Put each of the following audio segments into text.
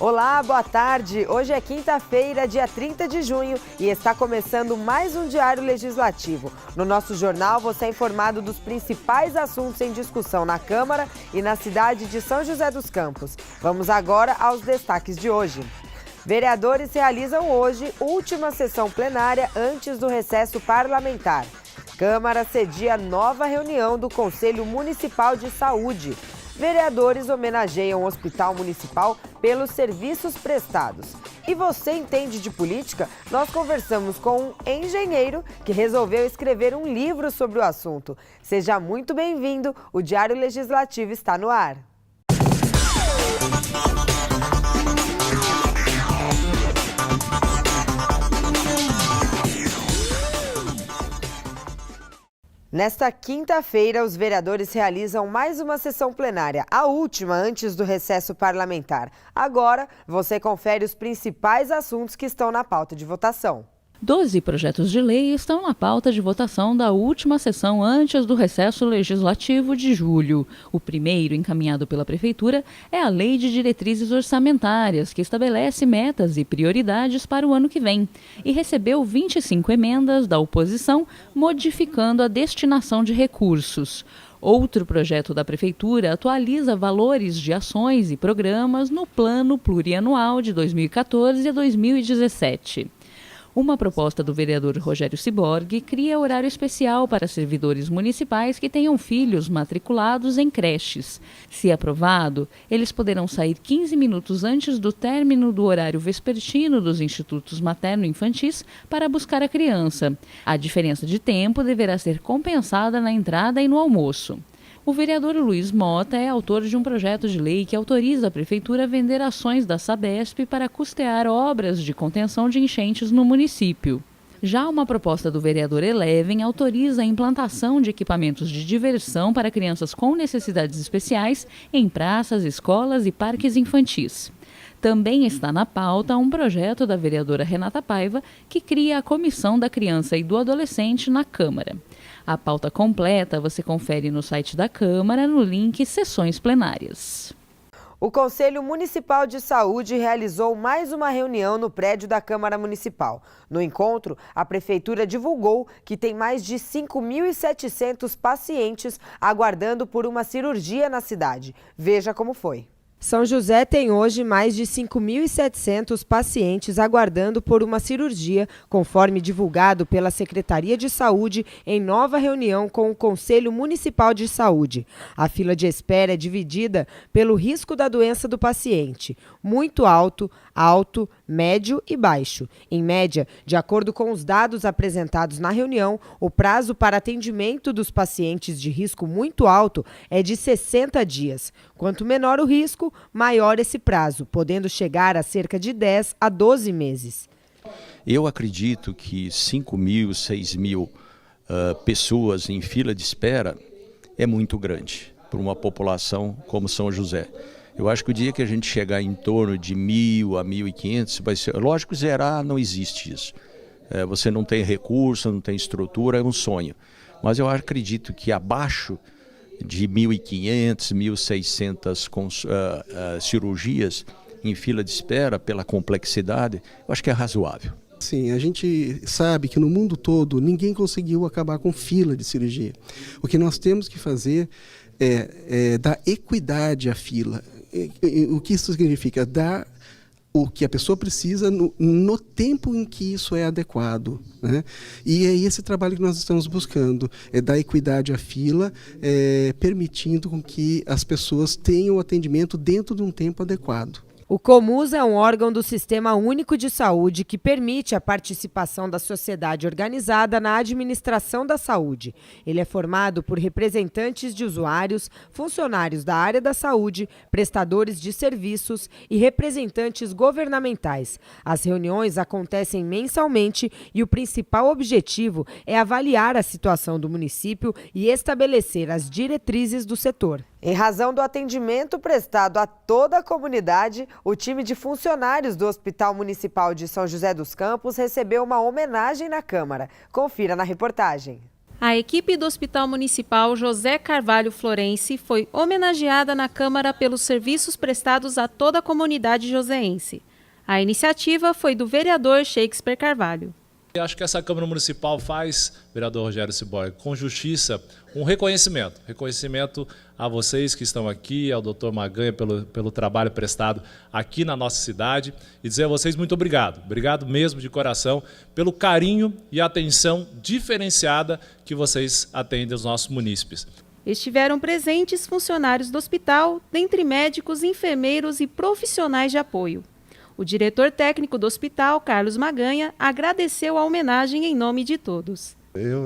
Olá, boa tarde. Hoje é quinta-feira, dia 30 de junho e está começando mais um Diário Legislativo. No nosso jornal você é informado dos principais assuntos em discussão na Câmara e na cidade de São José dos Campos. Vamos agora aos destaques de hoje. Vereadores realizam hoje última sessão plenária antes do recesso parlamentar. Câmara cedia nova reunião do Conselho Municipal de Saúde. Vereadores homenageiam o Hospital Municipal pelos serviços prestados. E você entende de política? Nós conversamos com um engenheiro que resolveu escrever um livro sobre o assunto. Seja muito bem-vindo, o Diário Legislativo está no ar. Nesta quinta-feira, os vereadores realizam mais uma sessão plenária, a última antes do recesso parlamentar. Agora, você confere os principais assuntos que estão na pauta de votação. 12 projetos de lei estão na pauta de votação da última sessão antes do recesso legislativo de julho. O primeiro, encaminhado pela Prefeitura, é a Lei de Diretrizes Orçamentárias, que estabelece metas e prioridades para o ano que vem, e recebeu 25 emendas da oposição, modificando a destinação de recursos. Outro projeto da Prefeitura atualiza valores de ações e programas no Plano Plurianual de 2014 a 2017. Uma proposta do vereador Rogério Ciborgue cria horário especial para servidores municipais que tenham filhos matriculados em creches. Se aprovado, eles poderão sair 15 minutos antes do término do horário vespertino dos institutos materno-infantis para buscar a criança. A diferença de tempo deverá ser compensada na entrada e no almoço. O vereador Luiz Mota é autor de um projeto de lei que autoriza a Prefeitura a vender ações da Sabesp para custear obras de contenção de enchentes no município. Já uma proposta do vereador Eleven autoriza a implantação de equipamentos de diversão para crianças com necessidades especiais em praças, escolas e parques infantis. Também está na pauta um projeto da vereadora Renata Paiva que cria a Comissão da Criança e do Adolescente na Câmara. A pauta completa você confere no site da Câmara no link Sessões Plenárias. O Conselho Municipal de Saúde realizou mais uma reunião no prédio da Câmara Municipal. No encontro, a Prefeitura divulgou que tem mais de 5.700 pacientes aguardando por uma cirurgia na cidade. Veja como foi. São José tem hoje mais de 5.700 pacientes aguardando por uma cirurgia, conforme divulgado pela Secretaria de Saúde em nova reunião com o Conselho Municipal de Saúde. A fila de espera é dividida pelo risco da doença do paciente, muito alto, alto, médio e baixo. Em média, de acordo com os dados apresentados na reunião, o prazo para atendimento dos pacientes de risco muito alto é de 60 dias. Quanto menor o risco, maior esse prazo, podendo chegar a cerca de 10 a 12 meses. Eu acredito que 5.000, 6.000 pessoas em fila de espera é muito grande para uma população como São José. Eu acho que o dia que a gente chegar em torno de 1.000 a 1.500, vai ser, lógico, zerar não existe isso. Você não tem recurso, não tem estrutura, é um sonho. Mas eu acredito que abaixo de 1.500, 1.600 cirurgias em fila de espera pela complexidade, eu acho que é razoável. Sim, a gente sabe que no mundo todo ninguém conseguiu acabar com fila de cirurgia. O que nós temos que fazer é dar equidade à fila. O que isso significa? Dar o que a pessoa precisa no tempo em que isso é adequado, né? E é esse trabalho que nós estamos buscando, é dar equidade à fila, permitindo com que as pessoas tenham o atendimento dentro de um tempo adequado. O Comus é um órgão do Sistema Único de Saúde que permite a participação da sociedade organizada na administração da saúde. Ele é formado por representantes de usuários, funcionários da área da saúde, prestadores de serviços e representantes governamentais. As reuniões acontecem mensalmente e o principal objetivo é avaliar a situação do município e estabelecer as diretrizes do setor. Em razão do atendimento prestado a toda a comunidade, o time de funcionários do Hospital Municipal de São José dos Campos recebeu uma homenagem na Câmara. Confira na reportagem. A equipe do Hospital Municipal José Carvalho Florense foi homenageada na Câmara pelos serviços prestados a toda a comunidade joseense. A iniciativa foi do vereador Shakespeare Carvalho. Eu acho que essa Câmara Municipal faz, vereador Rogério Ciborgue, com justiça, um reconhecimento. Reconhecimento a vocês que estão aqui, ao doutor Maganha pelo trabalho prestado aqui na nossa cidade e dizer a vocês muito obrigado. Obrigado mesmo de coração pelo carinho e atenção diferenciada que vocês atendem aos nossos munícipes. Estiveram presentes funcionários do hospital, dentre médicos, enfermeiros e profissionais de apoio. O diretor técnico do hospital, Carlos Maganha, agradeceu a homenagem em nome de todos.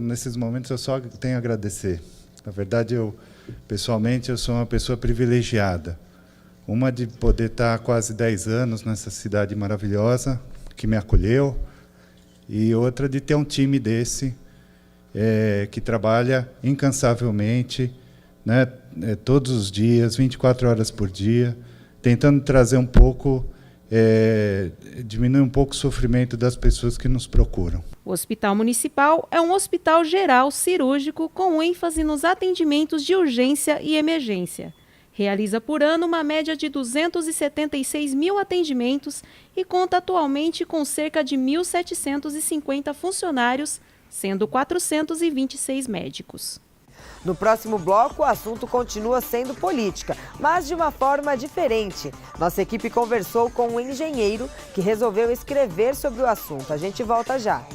Nesses momentos, eu só tenho a agradecer. Na verdade, pessoalmente, eu sou uma pessoa privilegiada. Uma de poder estar há quase 10 anos nessa cidade maravilhosa, que me acolheu, e outra de ter um time desse, que trabalha incansavelmente, né, todos os dias, 24 horas por dia, tentando trazer um pouco... diminuir um pouco o sofrimento das pessoas que nos procuram. O Hospital Municipal é um hospital geral cirúrgico com ênfase nos atendimentos de urgência e emergência. Realiza por ano uma média de 276 mil atendimentos e conta atualmente com cerca de 1.750 funcionários, sendo 426 médicos. No próximo bloco, o assunto continua sendo política, mas de uma forma diferente. Nossa equipe conversou com um engenheiro que resolveu escrever sobre o assunto. A gente volta já.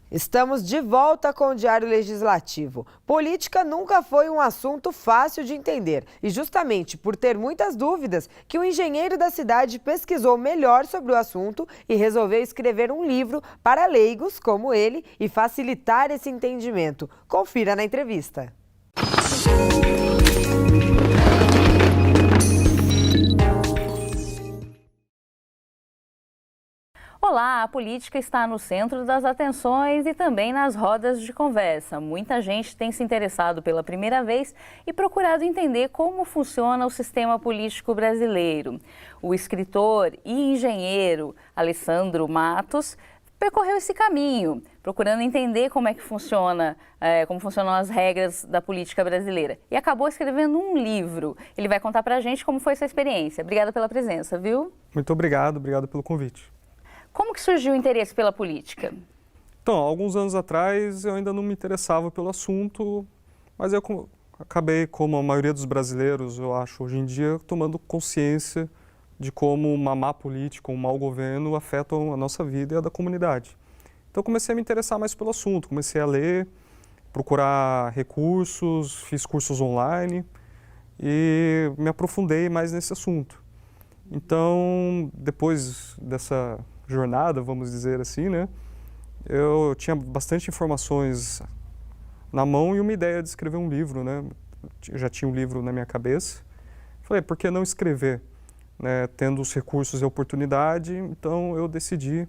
Estamos de volta com o Diário Legislativo. Política nunca foi um assunto fácil de entender e justamente por ter muitas dúvidas que o engenheiro da cidade pesquisou melhor sobre o assunto e resolveu escrever um livro para leigos como ele e facilitar esse entendimento. Confira na entrevista. Olá, a política está no centro das atenções e também nas rodas de conversa. Muita gente tem se interessado pela primeira vez e procurado entender como funciona o sistema político brasileiro. O escritor e engenheiro Alessandro Matos percorreu esse caminho, procurando entender como é que funciona, como funcionam as regras da política brasileira. E acabou escrevendo um livro. Ele vai contar pra gente como foi essa experiência. Obrigada pela presença, viu? Muito obrigado pelo convite. Como que surgiu o interesse pela política? Então, alguns anos atrás eu ainda não me interessava pelo assunto, mas eu acabei, como a maioria dos brasileiros, eu acho, hoje em dia, tomando consciência de como uma má política, um mau governo afetam a nossa vida e a da comunidade. Então comecei a me interessar mais pelo assunto, comecei a ler, procurar recursos, fiz cursos online e me aprofundei mais nesse assunto. Então, depois dessa jornada, vamos dizer assim, né? Eu tinha bastante informações na mão e uma ideia de escrever um livro, né? Eu já tinha um livro na minha cabeça. Falei, por que não escrever? Né? Tendo os recursos e a oportunidade, então eu decidi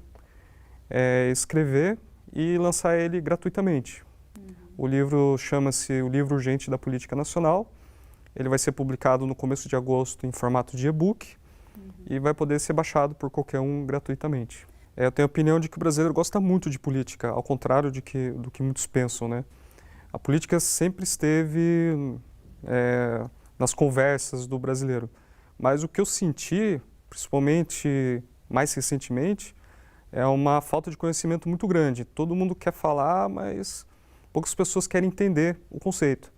escrever e lançar ele gratuitamente. O livro chama-se O Livro Urgente da Política Nacional. Ele vai ser publicado no começo de agosto em formato de e-book. E vai poder ser baixado por qualquer um gratuitamente. Eu tenho a opinião de que o brasileiro gosta muito de política, ao contrário do que muitos pensam, né? A política sempre esteve nas conversas do brasileiro. Mas o que eu senti, principalmente mais recentemente, é uma falta de conhecimento muito grande. Todo mundo quer falar, mas poucas pessoas querem entender o conceito.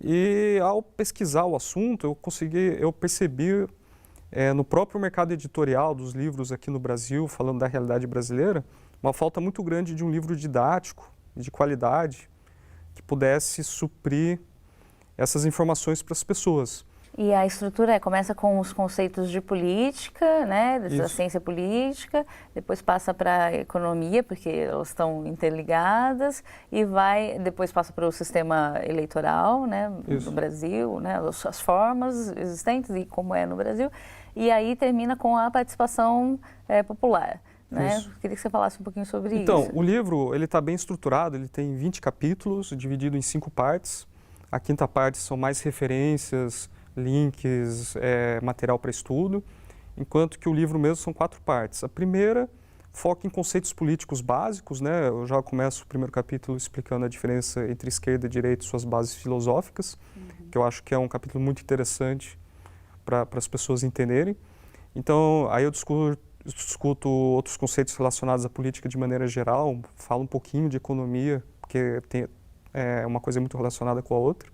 E ao pesquisar o assunto, eu percebi no próprio mercado editorial dos livros aqui no Brasil, falando da realidade brasileira, uma falta muito grande de um livro didático, de qualidade, que pudesse suprir essas informações para as pessoas. E a estrutura começa com os conceitos de política, né, da ciência política, depois passa para a economia, porque elas estão interligadas, e depois passa para o sistema eleitoral, né, no Brasil, né, as formas existentes e como é no Brasil, e aí termina com a participação popular. Né? Queria que você falasse um pouquinho sobre isso. Então, o livro está bem estruturado, ele tem 20 capítulos, dividido em 5 partes. A quinta parte são mais referências, links, material para estudo, enquanto que o livro mesmo são 4 partes. A primeira foca em conceitos políticos básicos, né? Eu já começo o primeiro capítulo explicando a diferença entre esquerda e direita e suas bases filosóficas, que eu acho que é um capítulo muito interessante para as pessoas entenderem. Então, aí eu discuto outros conceitos relacionados à política de maneira geral, falo um pouquinho de economia, porque é uma coisa muito relacionada com a outra.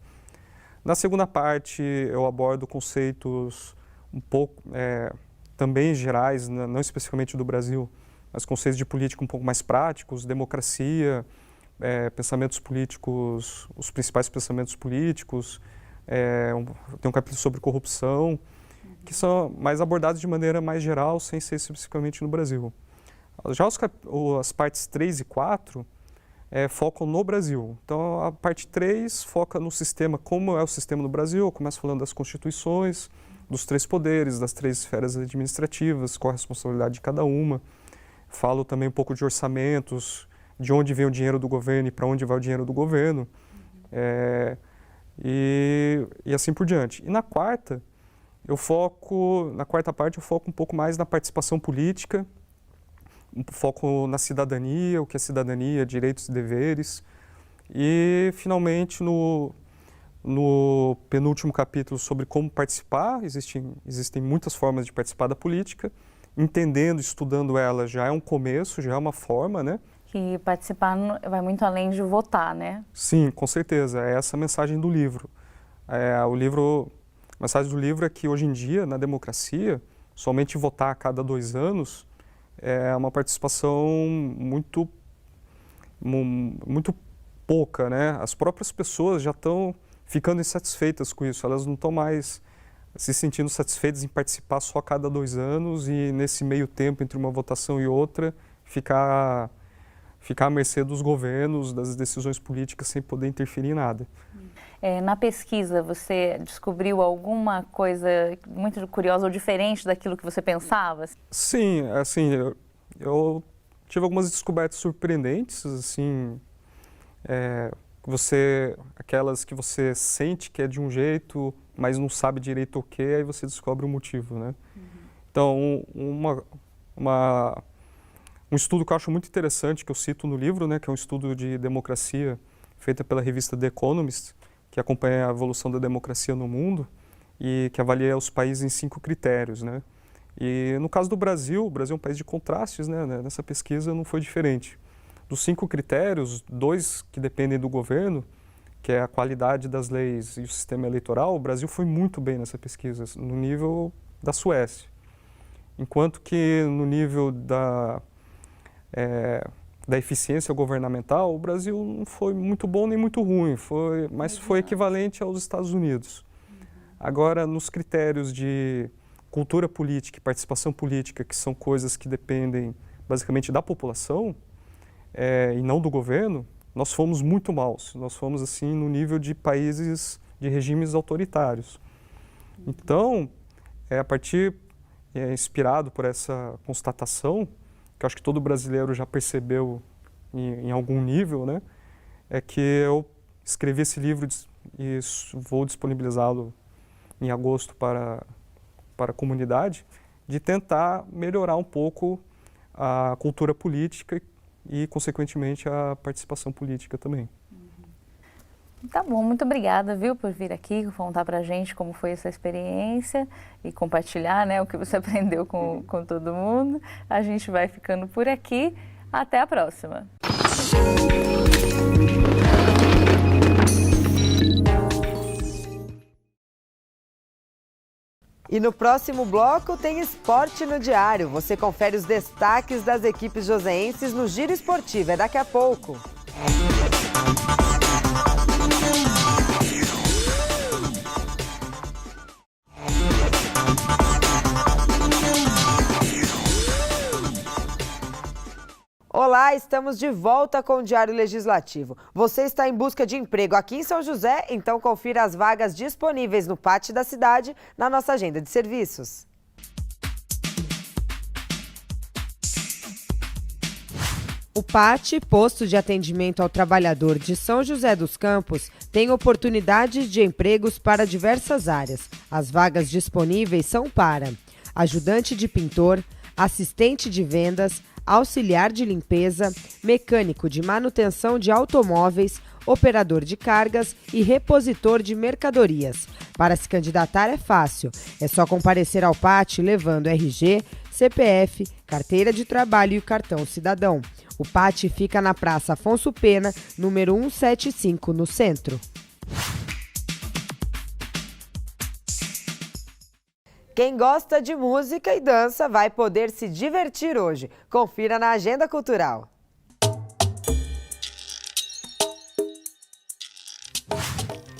Na segunda parte, eu abordo conceitos um pouco também gerais, não especificamente do Brasil, mas conceitos de política um pouco mais práticos, democracia, pensamentos políticos, os principais pensamentos políticos, tem um capítulo sobre corrupção, que são mais abordados de maneira mais geral, sem ser especificamente no Brasil. Já as partes 3 e 4 focam no Brasil. Então, a parte 3 foca no sistema, como é o sistema no Brasil. Eu começo falando das constituições, dos 3 poderes, das 3 esferas administrativas, qual a responsabilidade de cada uma. Falo também um pouco de orçamentos, de onde vem o dinheiro do governo e para onde vai o dinheiro do governo, e assim por diante. E na quarta parte eu foco um pouco mais na participação política, foco na cidadania, o que é cidadania, direitos e deveres. E, finalmente, no penúltimo capítulo sobre como participar, existem muitas formas de participar da política. Entendendo, estudando ela já é um começo, já é uma forma, né? Que participar vai muito além de votar, né? Sim, com certeza. É essa a mensagem do livro. A mensagem do livro é que, hoje em dia, na democracia, somente votar a cada 2 anos é uma participação muito pouca, né? As próprias pessoas já estão ficando insatisfeitas com isso. Elas não estão mais se sentindo satisfeitas em participar só a cada 2 anos e, nesse meio tempo, entre uma votação e outra, ficar à mercê dos governos, das decisões políticas, sem poder interferir em nada. Na pesquisa, você descobriu alguma coisa muito curiosa ou diferente daquilo que você pensava? Sim, assim, eu tive algumas descobertas surpreendentes, assim, aquelas que você sente que é de um jeito, mas não sabe direito o que, aí você descobre o motivo, né? Então, um estudo que eu acho muito interessante, que eu cito no livro, né, que é um estudo de democracia feito pela revista The Economist, que acompanha a evolução da democracia no mundo e que avalia os países em 5 critérios, né? E no caso do Brasil, o Brasil é um país de contrastes, né? Nessa pesquisa não foi diferente. Dos 5 critérios, 2 que dependem do governo, que é a qualidade das leis e o sistema eleitoral, o Brasil foi muito bem nessa pesquisa, no nível da Suécia. Enquanto que no nível da eficiência governamental, o Brasil não foi muito bom nem muito ruim, mas foi equivalente aos Estados Unidos. Agora, nos critérios de cultura política e participação política, que são coisas que dependem basicamente da população e não do governo, nós fomos muito maus. Nós fomos assim no nível de países, de regimes autoritários. Então, inspirado por essa constatação, que eu acho que todo brasileiro já percebeu em algum nível, né, é que eu escrevi esse livro e vou disponibilizá-lo em agosto para a comunidade, de tentar melhorar um pouco a cultura política e, consequentemente, a participação política também. Tá bom, muito obrigada, viu, por vir aqui contar pra gente como foi essa experiência e compartilhar, né, o que você aprendeu com todo mundo. A gente vai ficando por aqui. Até a próxima. E no próximo bloco tem Esporte no Diário. Você confere os destaques das equipes joseenses no Giro Esportivo. É daqui a pouco. Olá, estamos de volta com o Diário Legislativo. Você está em busca de emprego aqui em São José? Então confira as vagas disponíveis no pátio da cidade na nossa agenda de serviços. O PAT, Posto de Atendimento ao Trabalhador de São José dos Campos, tem oportunidades de empregos para diversas áreas. As vagas disponíveis são para ajudante de pintor, assistente de vendas, auxiliar de limpeza, mecânico de manutenção de automóveis, operador de cargas e repositor de mercadorias. Para se candidatar é fácil, é só comparecer ao PAT levando RG, CPF, carteira de trabalho e o cartão cidadão. O PAT fica na Praça Afonso Pena, número 175, no centro. Quem gosta de música e dança vai poder se divertir hoje. Confira na Agenda Cultural.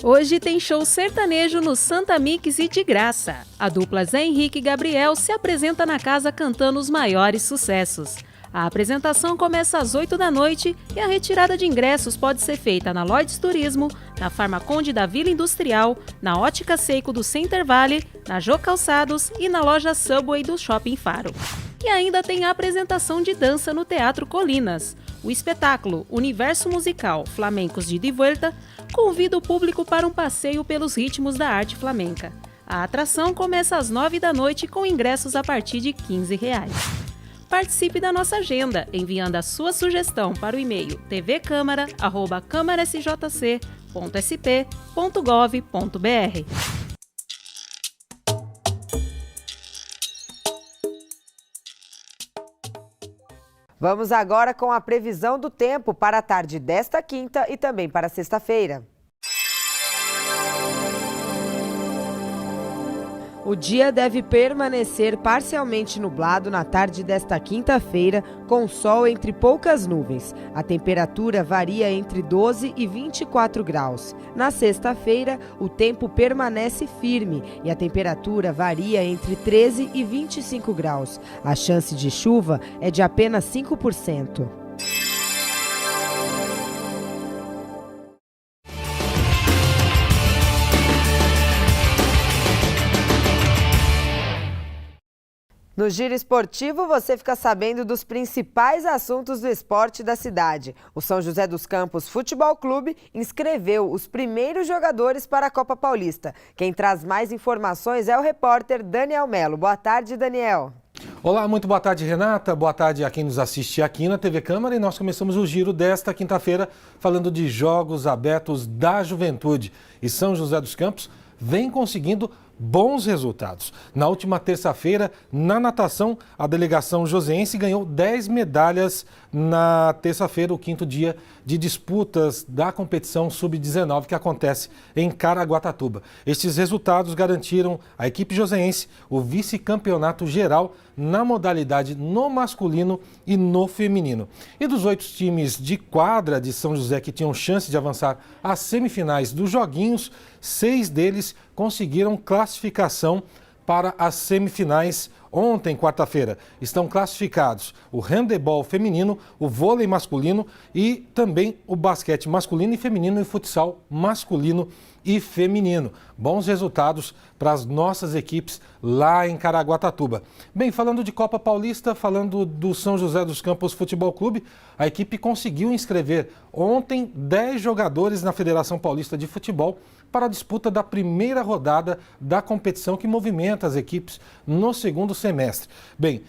Hoje tem show sertanejo no Santa Mix e de graça. A dupla Zé Henrique e Gabriel se apresenta na casa cantando os maiores sucessos. A apresentação começa às 8 da noite e a retirada de ingressos pode ser feita na Lloyds Turismo, na Farmaconde da Vila Industrial, na Ótica Seiko do Center Valley, na Jô Calçados e na loja Subway do Shopping Faro. E ainda tem a apresentação de dança no Teatro Colinas. O espetáculo Universo Musical Flamencos de Vuelta convida o público para um passeio pelos ritmos da arte flamenca. A atração começa às 9 da noite com ingressos a partir de R$15. Participe da nossa agenda enviando a sua sugestão para o e-mail tvcâmara@câmarasjc.sp.gov.br. Vamos agora com a previsão do tempo para a tarde desta quinta e também para sexta-feira. O dia deve permanecer parcialmente nublado na tarde desta quinta-feira, com sol entre poucas nuvens. A temperatura varia entre 12 e 24 graus. Na sexta-feira, o tempo permanece firme e a temperatura varia entre 13 e 25 graus. A chance de chuva é de apenas 5%. No Giro Esportivo, você fica sabendo dos principais assuntos do esporte da cidade. O São José dos Campos Futebol Clube inscreveu os primeiros jogadores para a Copa Paulista. Quem traz mais informações é o repórter Daniel Melo. Boa tarde, Daniel. Olá, muito boa tarde, Renata. Boa tarde a quem nos assiste aqui na TV Câmara. E nós começamos o giro desta quinta-feira falando de Jogos Abertos da Juventude. E São José dos Campos vem conseguindo bons resultados. Na última terça-feira, na natação, a delegação joseense ganhou 10 medalhas na terça-feira, o quinto dia de disputas da competição sub-19 que acontece em Caraguatatuba. Estes resultados garantiram à equipe joseense o vice-campeonato geral na modalidade no masculino e no feminino. E dos 8 times de quadra de São José que tinham chance de avançar às semifinais dos joguinhos, 6 deles conseguiram classificação para as semifinais ontem, quarta-feira. Estão classificados o handebol feminino, o vôlei masculino e também o basquete masculino e feminino e futsal masculino e feminino. Bons resultados para as nossas equipes lá em Caraguatatuba. Bem, falando de Copa Paulista, falando do São José dos Campos Futebol Clube, a equipe conseguiu inscrever ontem 10 jogadores na Federação Paulista de Futebol para a disputa da primeira rodada da competição que movimenta as equipes no segundo semestre. Bem,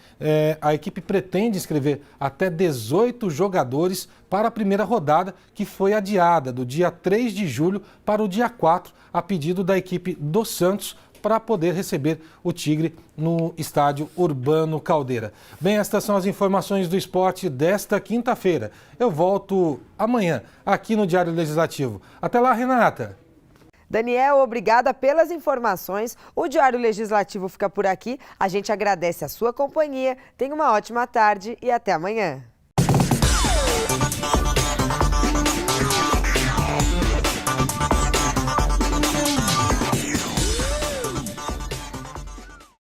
a equipe pretende inscrever até 18 jogadores para a primeira rodada, que foi adiada do dia 3 de julho para o dia 4, a pedido da equipe do Santos, para poder receber o Tigre no estádio Urbano Caldeira. Bem, estas são as informações do esporte desta quinta-feira. Eu volto amanhã aqui no Diário Legislativo. Até lá, Renata! Daniel, obrigada pelas informações. O Diário Legislativo fica por aqui. A gente agradece a sua companhia. Tenha uma ótima tarde e até amanhã.